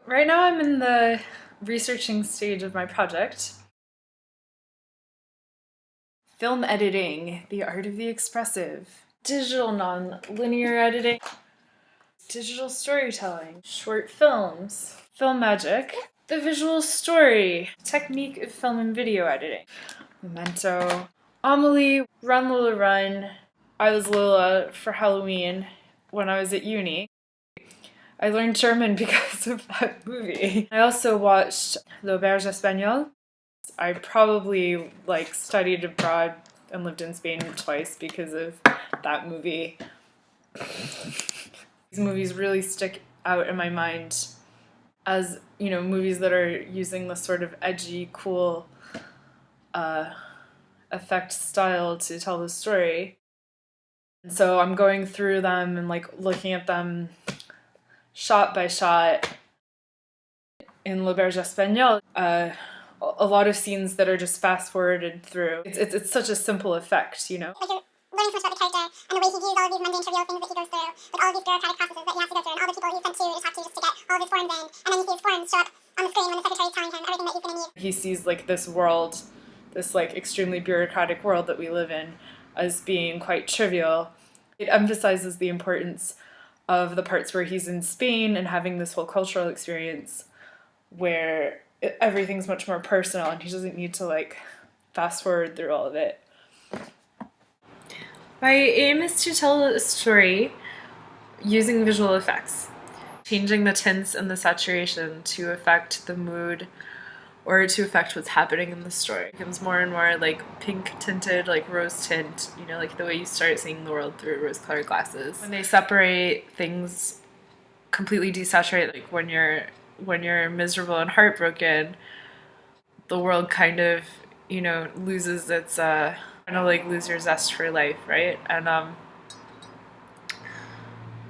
Right now I'm in the researching stage of my project. Film editing, the art of the expressive. Digital non-linear editing. Digital storytelling. Short films. Film magic. The visual story. Technique of film and video editing. Memento. Amelie. Run Lola Run. I was Lola for Halloween when I was at uni. I learned German because of that movie. I also watched L'Auberge Espagnole. I probably studied abroad and lived in Spain twice because of that movie. These movies really stick out in my mind as, movies that are using the sort of edgy, cool effect style to tell the story. And so I'm going through them and looking at them shot by shot. In L'Auberge Espagnole, a lot of scenes that are just fast forwarded through. It's such a simple effect, you know? Like you're learning so much about the character and the way he views all of these mundane, trivial things that he goes through, like all of these bureaucratic processes that he has to go through, and all the people he's sent to talk to just to get all of his forms in, and then you see his forms show up on the screen when the secretary's telling him everything that he's going to need. He sees this world, this extremely bureaucratic world that we live in, as being quite trivial. It emphasizes the importance of the parts where he's in Spain and having this whole cultural experience where everything's much more personal and he doesn't need to fast forward through all of it. My aim is to tell a story using visual effects, changing the tints and the saturation to affect the mood or to affect what's happening in the story. It becomes more and more pink tinted, rose tint, the way you start seeing the world through rose-colored glasses. When they separate things, completely desaturate, when you're miserable and heartbroken, the world kind of, loses its, lose your zest for life, right? And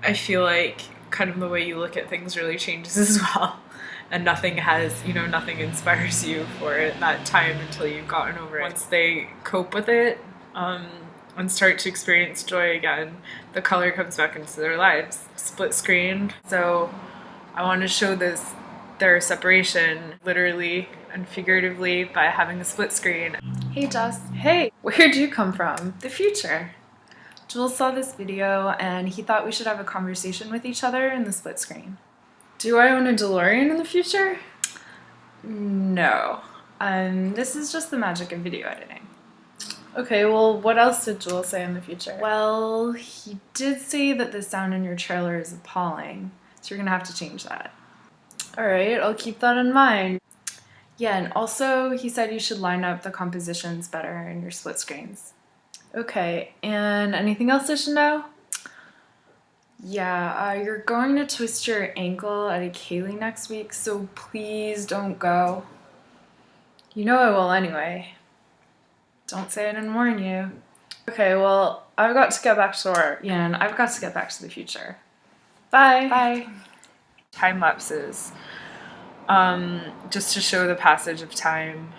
I feel like kind of the way you look at things really changes as well. And nothing inspires you for that time until you've gotten over it. Once they cope with it, and start to experience joy again, the color comes back into their lives. Split screen. So I want to show their separation literally and figuratively by having a split screen. Hey Jess. Hey, where'd you come from? The future. Jules saw this video and he thought we should have a conversation with each other in the split screen. Do I own a DeLorean in the future? No. This is just the magic of video editing. Okay, well, what else did Jules say in the future? Well, he did say that the sound in your trailer is appalling, so you're gonna have to change that. Alright, I'll keep that in mind. Yeah, and also he said you should line up the compositions better in your split screens. Okay, and anything else I should know? Yeah, you're going to twist your ankle at a Kaylee next week, so please don't go. You know I will anyway. Don't say I didn't warn you. Okay, well, I've got to get back to work. Yeah, and I've got to get back to the future. Bye. Bye. Time lapses. Just to show the passage of time.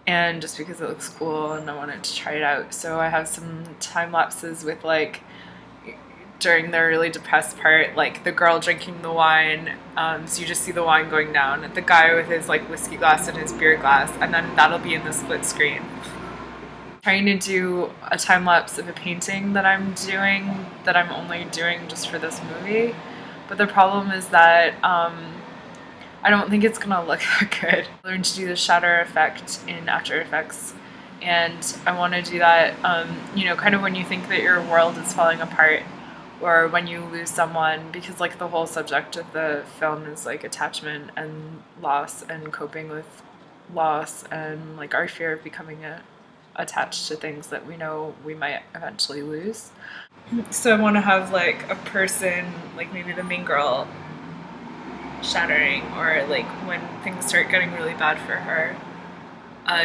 And just because it looks cool and I wanted to try it out. So I have some time lapses with during the really depressed part, the girl drinking the wine, so you just see the wine going down, the guy with his whiskey glass and his beer glass, and then that'll be in the split screen. Trying to do a time lapse of a painting that I'm only doing just for this movie, but the problem is that I don't think it's gonna look that good. I learned to do the shatter effect in After Effects, and I want to do that kind of when you think that your world is falling apart, or when you lose someone, because the whole subject of the film is attachment and loss and coping with loss and our fear of becoming attached to things that we know we might eventually lose. So I want to have a person, maybe the main girl, shattering, or when things start getting really bad for her,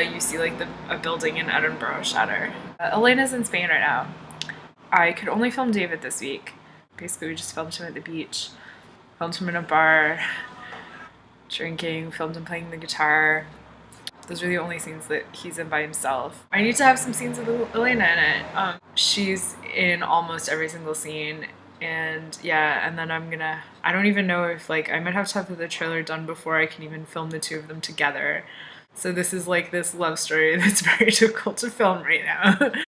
you see a building in Edinburgh shatter. Elena's in Spain right now. I could only film David this week. Basically, we just filmed him at the beach. Filmed him in a bar, drinking, filmed him playing the guitar. Those are the only scenes that he's in by himself. I need to have some scenes with Elena in it. She's in almost every single scene, And yeah, and then I don't even know if like I might have to have the trailer done before I can even film the two of them together. So this is like this love story that's very difficult to film right now.